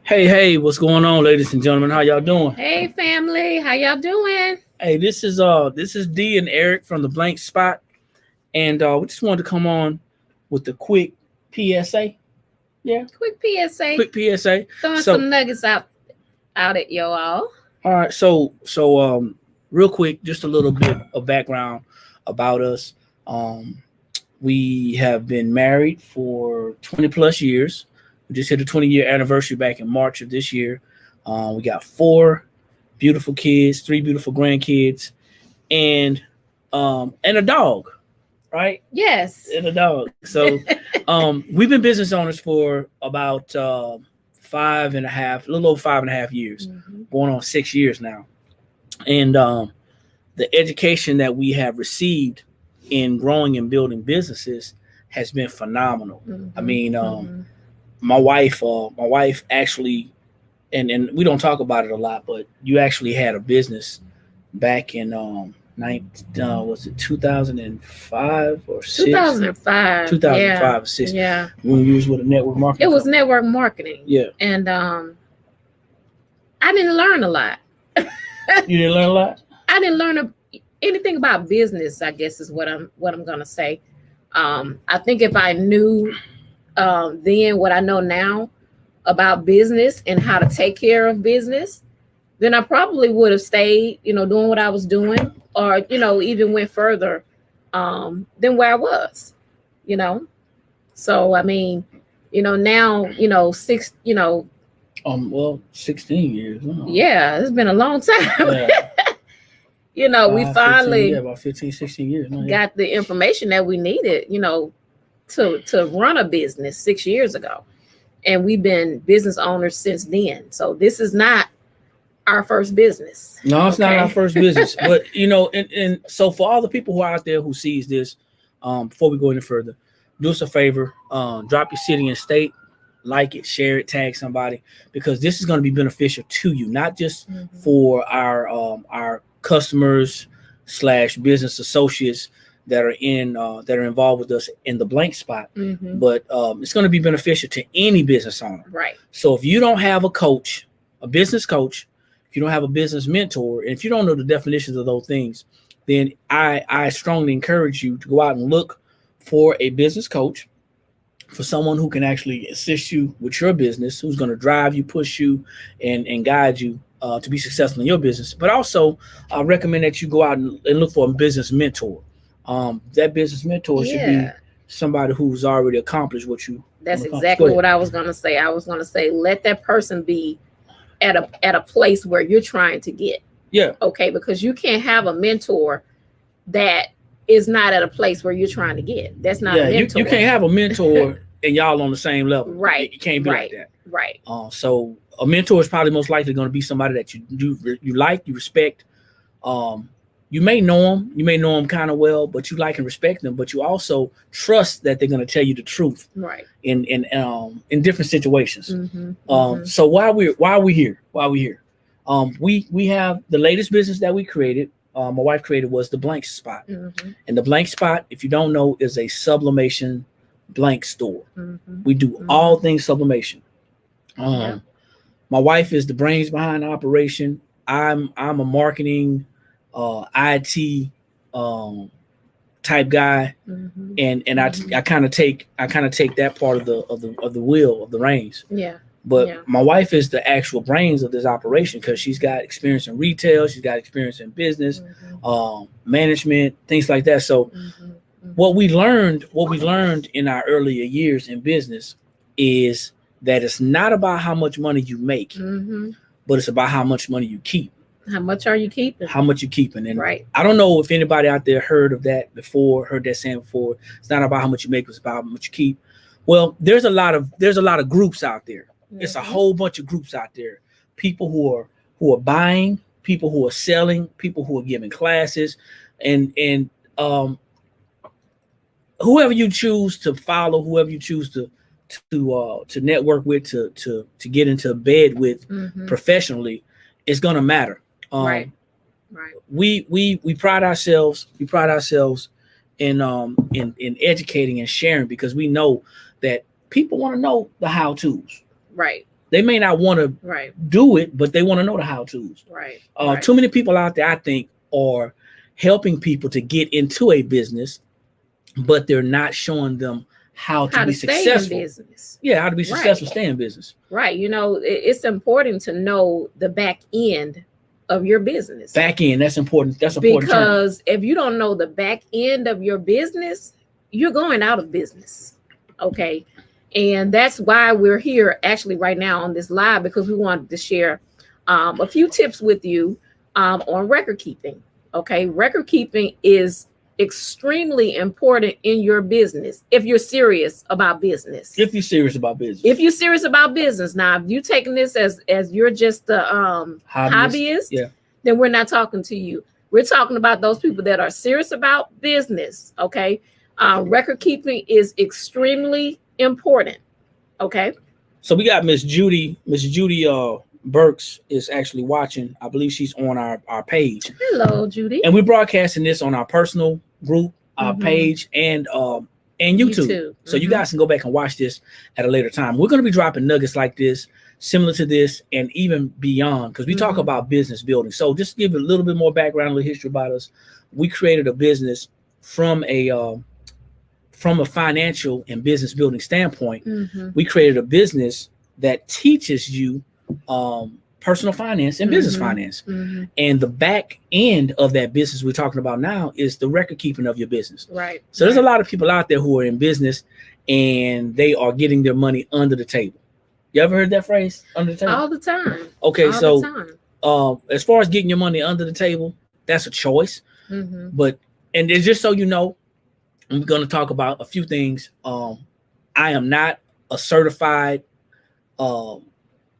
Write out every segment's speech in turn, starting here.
Hey, what's going on, ladies and gentlemen? How y'all doing? Hey family, how y'all doing? Hey, this is D and Eric from the Blank Spot, and we just wanted to come on with the quick PSA. Yeah, Quick PSA. quick PSA. Throwing So, some nuggets out at y'all. all right, so real quick, just a little bit of background about us. Um, we have been married for 20 plus years. We just hit a 20-year anniversary back in March of this year. We got four beautiful kids, three beautiful grandkids, and a dog, right? Yes. And a dog. So we've been business owners for about a little over 5.5 years, going on 6 years now. And the education that we have received in growing and building businesses has been phenomenal. I mean, my wife actually, and we don't talk about it a lot, but you actually had a business back in was it 2005 or 6? 2005. 2005 or 6. Yeah. When you was with a network marketing. It was company. network marketing. Yeah. And I didn't learn a lot. You didn't learn a lot? I didn't learn anything about business, I guess is what I'm gonna say. I think if I knew then what I know now about business and how to take care of business, then I probably would have stayed, doing what I was doing, or, even went further than where I was, So, I mean, now, 16 years. Oh. Yeah, it's been a long time. Yeah. We finally about 15, 16 years. got the information that we needed, to run a business 6 years ago. And we've been business owners since then. So this is not our first business. No, it's not our first business. But, and so for all the people who are out there who sees this, before we go any further, do us a favor, drop your city and state, like it, share it, tag somebody, because this is going to be beneficial to you, not just for our customers / business associates that are involved with us in the Blank Spot, but it's going to be beneficial to any business owner. Right. So if you don't have a coach, a business coach, if you don't have a business mentor, and if you don't know the definitions of those things, then I strongly encourage you to go out and look for a business coach, for someone who can actually assist you with your business, who's going to drive you, push you, and guide you to be successful in your business. But also, I recommend that you go out and look for a business mentor. That business mentor should be somebody who's already accomplished what you. That's exactly what I was going to say. I was going to say, let that person be at a place where you're trying to get. Yeah. Okay. Because you can't have a mentor that is not at a place where you're trying to get. That's not a mentor. You can't have a mentor and y'all on the same level. Right. You can't be like that. Right. So a mentor is probably most likely going to be somebody that you like, you respect. You may know them kind of well, but you like and respect them, but you also trust that they're going to tell you the truth. Right. In different situations. So why are we here? We have the latest business that we created. My wife created was the Blank Spot. And the Blank Spot, if you don't know, is a sublimation blank store. We do all things sublimation. My wife is the brains behind the operation. I'm a marketing, IT type guy, and I kind of take that part of the wheel of the reins. Yeah. But my wife is the actual brains of this operation because she's got experience in retail, she's got experience in business, management, things like that. So what we learned in our earlier years in business is that it's not about how much money you make, but it's about how much money you keep. How much are you keeping? How much you keeping? And right. I don't know if anybody out there heard that saying before. It's not about how much you make, it's about how much you keep. Well, there's a lot of groups out there. It's a whole bunch of groups out there. People who are buying, people who are selling, people who are giving classes, and whoever you choose to follow, whoever you choose to network with, to get into bed with professionally, it's gonna matter. Right. We pride ourselves in educating and sharing, because we know that people want to know the how-tos. Right. They may not want to do it, but they want to know the how-tos. Right. Too many people out there, I think, are helping people to get into a business, but they're not showing them how to be successful. In business. Yeah, how to be successful, stay in business. Right. You know, it's important to know the back end of your business. Back end, that's important. That's important. Because if you don't know the back end of your business, you're going out of business. Okay. And that's why we're here actually right now on this live, because we wanted to share a few tips with you on record keeping. Okay. Record keeping is extremely important in your business if you're serious about business. If you're serious about business. Now, if you're taking this as you're just a hobbyist, then we're not talking to you. We're talking about those people that are serious about business. Okay. Record keeping is extremely important. Okay. So we got Miss Judy Burks is actually watching. I believe she's on our page. Hello, Judy. And we're broadcasting this on our personal group, page, and YouTube. So you guys can go back and watch this at a later time. We're going to be dropping nuggets like this, similar to this, and even beyond, because we talk about business building. So just to give a little bit more background, a little history about us. We created a business from a financial and business building standpoint. We created a business that teaches you personal finance and business finance. And the back end of that business we're talking about now is the record keeping of your business. Right. So there's a lot of people out there who are in business and they are getting their money under the table. You ever heard that phrase, under the table? All the time. Okay, as far as getting your money under the table, that's a choice. But and it's just so you know, I'm going to talk about a few things. I am not a certified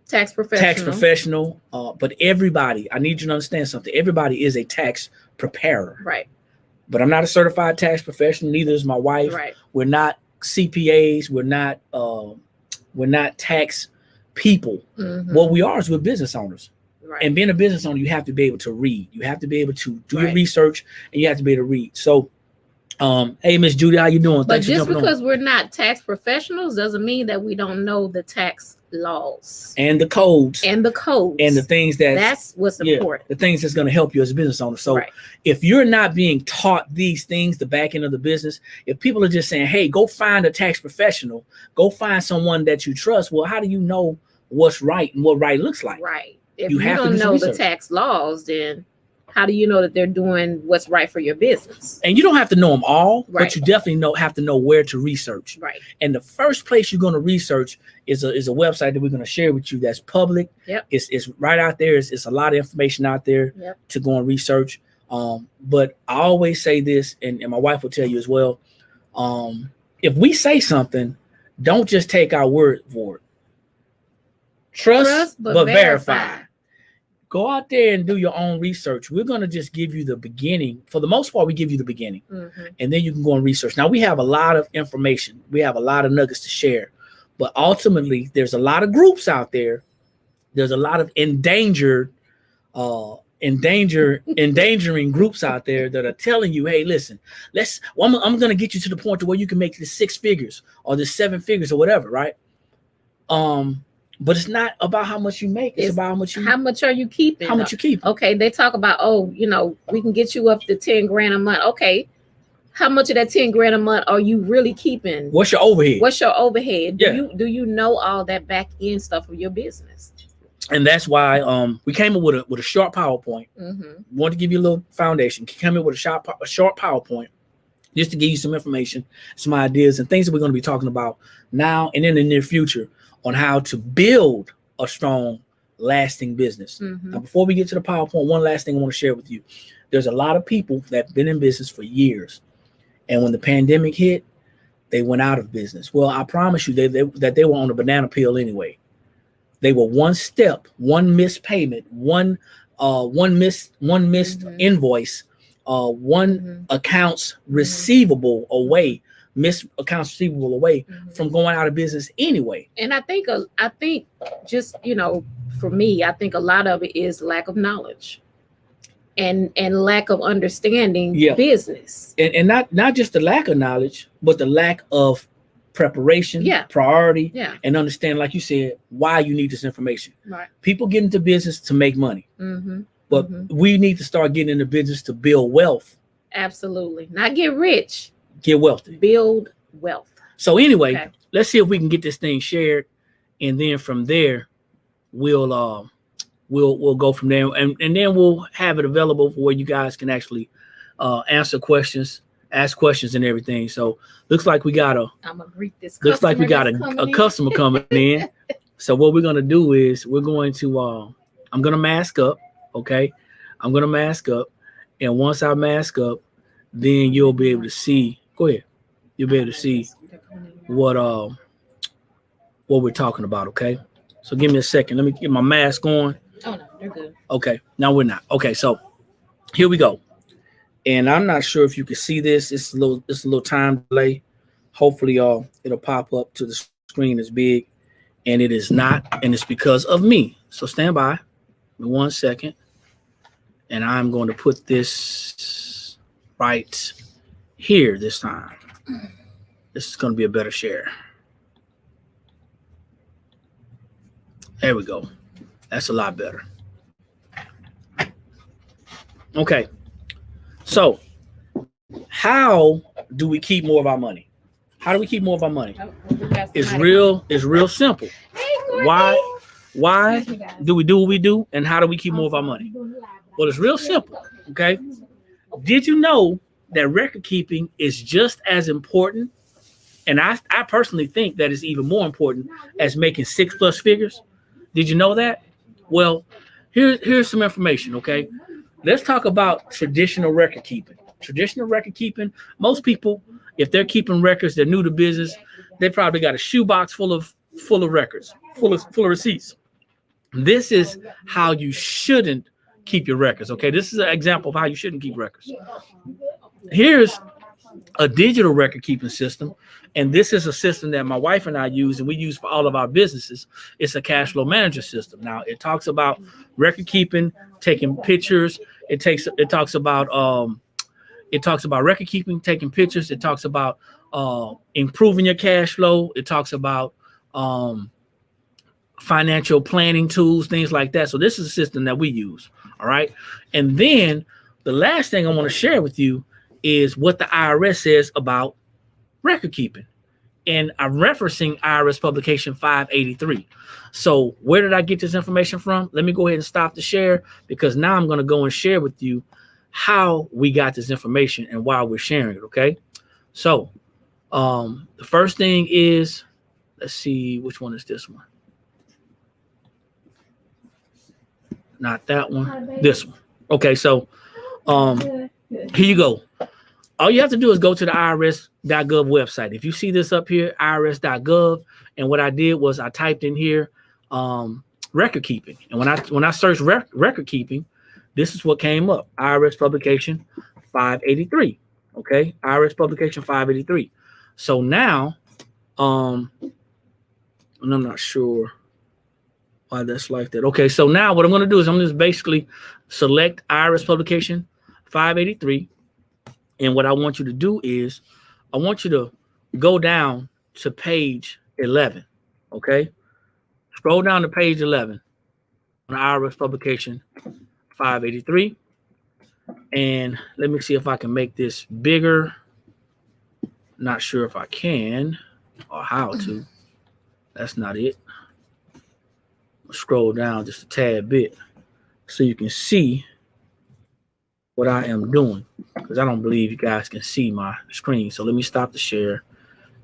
tax professional, but everybody, I need you to understand something. Everybody is a tax preparer. Right. But I'm not a certified tax professional. Neither is my wife. Right. We're not CPAs. We're not tax people. What we are is we're business owners. Right. And being a business owner, you have to be able to read. You have to be able to do your research, and you have to be able to read. So, hey, Miss Judy, how you doing? But just because we're not tax professionals doesn't mean that we don't know the tax laws and the codes and the things that's what's important. The things that's going to help you as a business owner. So if you're not being taught these things, the back end of the business, if people are just saying, hey, go find a tax professional, go find someone that you trust. Well, how do you know what's right and what right looks like? Right. If you don't know the tax laws, then how do you know that they're doing what's right for your business? And you don't have to know them all, but you definitely have to know where to research. Right. And the first place you're going to research is a website that we're going to share with you that's public. Yep. It's right out there. It's a lot of information out there to go and research. But I always say this, and my wife will tell you as well. If we say something, don't just take our word for it. Trust but verify. Go out there and do your own research. We're going to just give you the beginning. For the most part, we give you the beginning. And then you can go and research. Now, we have a lot of information. We have a lot of nuggets to share. But ultimately, there's a lot of groups out there. There's a lot of endangering groups out there that are telling you, hey, listen, I'm going to get you to the point to where you can make the 6 figures or the 7 figures or whatever, right? But it's not about how much you make. It's about how much are you keeping? How much you keep. Okay, they talk about, we can get you up to 10 grand a month. Okay, how much of that 10 grand a month are you really keeping? What's your overhead? Do you know all that back end stuff of your business? And that's why we came up with a short PowerPoint. We want to give you a little foundation. Came up with a short PowerPoint just to give you some information, some ideas, and things that we're going to be talking about now and in the near future on how to build a strong, lasting business. Now, before we get to the PowerPoint, one last thing I want to share with you. There's a lot of people that have been in business for years. And when the pandemic hit, they went out of business. Well, I promise you that they were on a banana peel anyway. They were one step, one missed payment, one missed invoice, one accounts receivable away. Accounts receivable away from going out of business anyway. And I think just, for me, I think a lot of it is lack of knowledge and lack of understanding business. And not just the lack of knowledge, but the lack of preparation, priority, and understand, like you said, why you need this information. Right. People get into business to make money, but we need to start getting into business to build wealth. Absolutely. Not get rich. Get wealthy. Build wealth. So anyway, let's see if we can get this thing shared, and then from there, we'll go from there, and then we'll have it available for where you guys can actually answer questions, ask questions, and everything. So looks like we got a customer coming in. So what we're gonna do is we're going to I'm gonna mask up. Okay, I'm gonna mask up, and once I mask up, then you'll be able to see. Go ahead. You'll be able to see what we're talking about. Okay. So give me a second. Let me get my mask on. Oh no, they're good. Okay. No, we're not. Okay. So here we go. And I'm not sure if you can see this. It's a little time delay. Hopefully, it'll pop up to the screen as big, and it is not, and it's because of me. So stand by. Give me 1 second, and I'm going to put this right here this time. This is going to be a better share. There we go. That's a lot better. Okay. So, how do we keep more of our money? How do we keep more of our money? It's real simple. Why do we do what we do, and how do we keep more of our money? Well, it's real simple. Okay. Did you know that record keeping is just as important? And I personally think that it's even more important as making 6+ figures. Did you know that? Well, here's some information, okay? Let's talk about traditional record keeping. Traditional record keeping, most people, if they're keeping records, they're new to business, they probably got a shoebox full of records, full of receipts. This is how you shouldn't keep your records, okay? This is an example of how you shouldn't keep records. Here's a digital record keeping system, and this is a system that my wife and I use, and we use for all of our businesses. It's a cash flow manager system. Now, it talks about record keeping, taking pictures. It talks about record keeping, taking pictures. It talks about improving your cash flow. It talks about financial planning tools, things like that. So this is a system that we use. All right. And then the last thing I want to share with you is what the IRS says about record keeping. And I'm referencing IRS publication 583. So where did I get this information from? Let me go ahead and stop the share, because now I'm going to go and share with you how we got this information and why we're sharing it. Okay. So the first thing is, let's see, which one is this one? Not that one, this one. Okay. So here you go. All you have to do is go to the irs.gov website. If you see this up here, irs.gov, and what I did was I typed in here record keeping. And when I searched record keeping, this is what came up. IRS publication 583. Okay, IRS publication 583. So now, and I'm not sure why that's like that. Okay, so now what I'm going to do is I'm going to just basically select IRS publication 583. And what I want you to do is I want you to go down to page 11. Okay, scroll down to page 11 on the IRS publication 583. And let me see if I can make this bigger. Not sure if I can or how to. That's not it. I'll scroll down just a tad bit so you can see what I am doing, because I don't believe you guys can see my screen. So let me stop the share,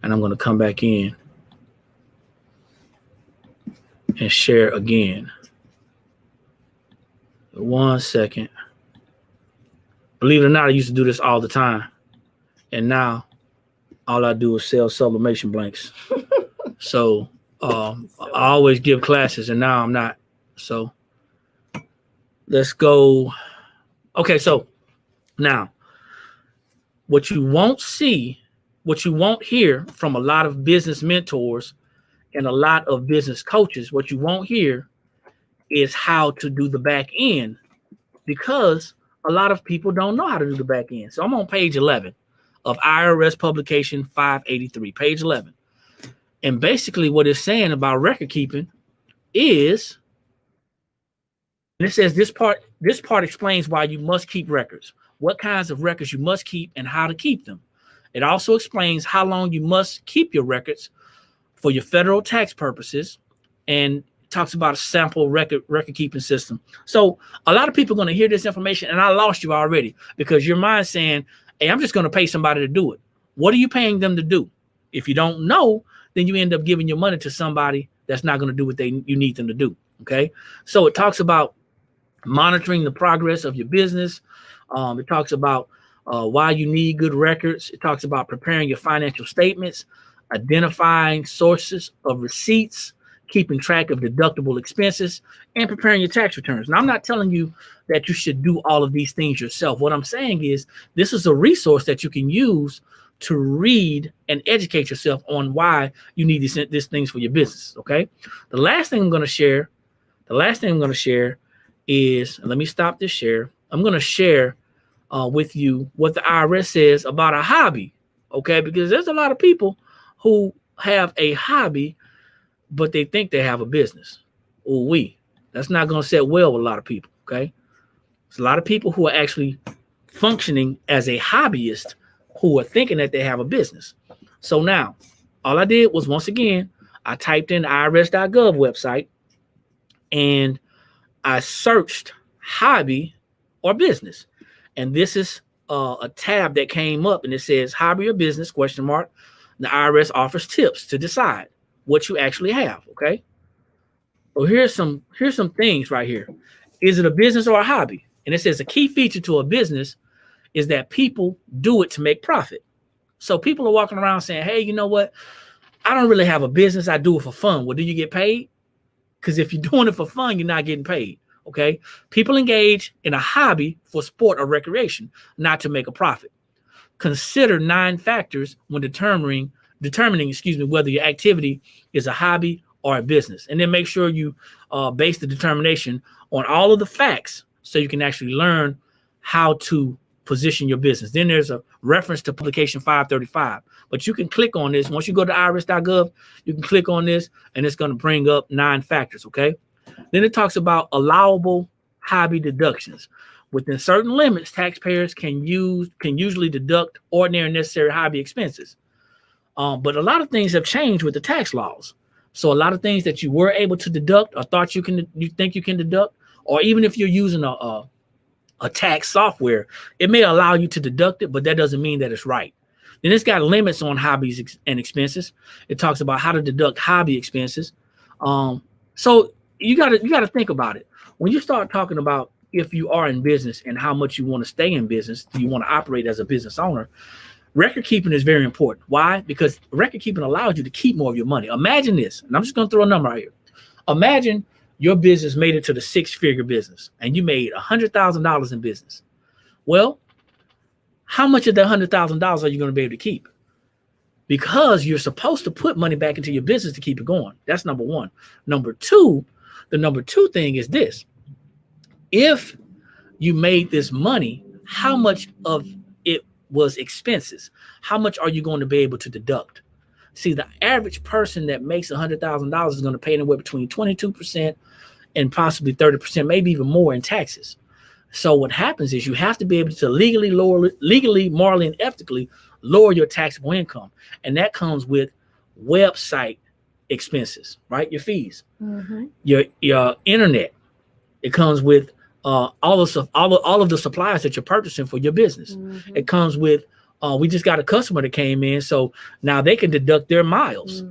and I'm going to come back in and share again. 1 second. Believe it or not, I used to do this all the time, and now all I do is sell sublimation blanks. So I always give classes, and now I'm not. So let's go. Okay, so now what you won't see, what you won't hear from a lot of business mentors and a lot of business coaches, what you won't hear is how to do the back end, because a lot of people don't know how to do the back end. So I'm on page 11 of IRS publication 583, page 11. And basically what it's saying about record keeping is, and it says this part explains why you must keep records, what kinds of records you must keep, and how to keep them. It also explains how long you must keep your records for your federal tax purposes, and talks about a sample record keeping system. So a lot of people are going to hear this information, and I lost you already, because your mind's saying, hey, I'm just going to pay somebody to do it. What are you paying them to do? If you don't know, then you end up giving your money to somebody that's not going to do what you need them to do. Okay. So it talks about monitoring the progress of your business. It talks about why you need good records. It talks about preparing your financial statements, identifying sources of receipts, keeping track of deductible expenses, and preparing your tax returns. Now, I'm not telling you that you should do all of these things yourself. What I'm saying is this is a resource that you can use to read and educate yourself on why you need these things for your business. Okay. The last thing I'm going to share is, let me stop this share. I'm going to share with you what the IRS says about a hobby. Okay. Because there's a lot of people who have a hobby, but they think they have a business. That's not going to sit well with a lot of people. Okay. There's a lot of people who are actually functioning as a hobbyist who are thinking that they have a business. So now all I did was, once again, I typed in the irs.gov website and I searched hobby or business. And this is a tab that came up, and it says hobby or business ? The IRS offers tips to decide what you actually have. Okay. So here's some things right here. Is it a business or a hobby? And it says a key feature to a business is that people do it to make profit. So people are walking around saying, hey, you know what? I don't really have a business. I do it for fun. Well, do you get paid? Because if you're doing it for fun, you're not getting paid. Okay. People engage in a hobby for sport or recreation, not to make a profit. Consider 9 factors when determining, whether your activity is a hobby or a business. And then make sure you base the determination on all of the facts so you can actually learn how to position your business. Then there's a reference to publication 535, but you can click on this. Once you go to irs.gov, you can click on this and it's going to bring up 9 factors. Okay. Then it talks about allowable hobby deductions. Within certain limits, taxpayers can usually deduct ordinary and necessary hobby expenses. But a lot of things have changed with the tax laws. So a lot of things that you were able to deduct or thought you think you can deduct, or even if you're using a tax software, it may allow you to deduct it, but that doesn't mean that it's right. Then it's got limits on hobbies and expenses. It talks about how to deduct hobby expenses. So you gotta think about it. When you start talking about if you are in business and how much you want to stay in business, do you want to operate as a business owner? Record keeping is very important. Why? Because record keeping allows you to keep more of your money. Imagine this, and I'm just going to throw a number out here. Imagine your business made it to the 6-figure business and you made $100,000 in business. Well, how much of that $100,000 are you going to be able to keep? Because you're supposed to put money back into your business to keep it going. That's number one. The number two thing is this. If you made this money, how much of it was expenses? How much are you going to be able to deduct? See, the average person that makes $100,000 is going to pay anywhere between 22% and possibly 30%, maybe even more in taxes. So what happens is you have to be able to legally, morally, and ethically lower your taxable income. And that comes with website expenses, right? Your fees, your internet. It comes with all of the supplies that you're purchasing for your business. It comes with we just got a customer that came in, so now they can deduct their miles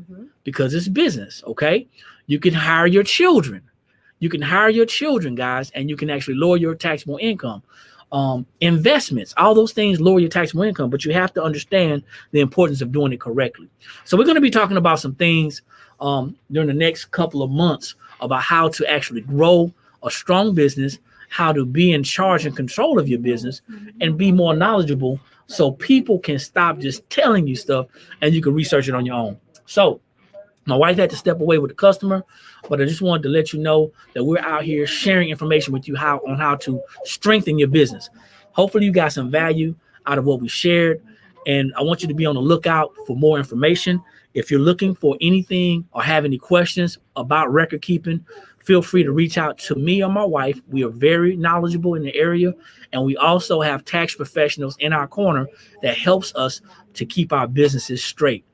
because it's business. Okay, you can hire your children. You can hire your children, guys, and you can actually lower your taxable income. Investments, all those things lower your taxable income, but you have to understand the importance of doing it correctly. So we're going to be talking about some things during the next couple of months about how to actually grow a strong business, how to be in charge and control of your business, and be more knowledgeable so people can stop just telling you stuff and you can research it on your own. So my wife had to step away with the customer, but I just wanted to let you know that we're out here sharing information with you on how to strengthen your business. Hopefully you got some value out of what we shared, and I want you to be on the lookout for more information. If you're looking for anything or have any questions about record keeping, feel free to reach out to me or my wife. We are very knowledgeable in the area, and we also have tax professionals in our corner that helps us to keep our businesses straight.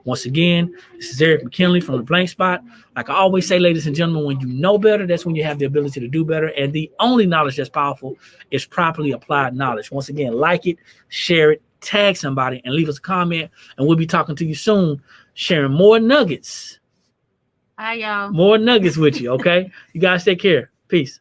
Once again, this is Eric McKinley from The Blank Spot. Like I always say, ladies and gentlemen, when you know better, that's when you have the ability to do better. And the only knowledge that's powerful is properly applied knowledge. Once again, like it, share it, tag somebody, and leave us a comment. And we'll be talking to you soon, sharing more nuggets. Bye, y'all. More nuggets with you, okay? You guys take care. Peace.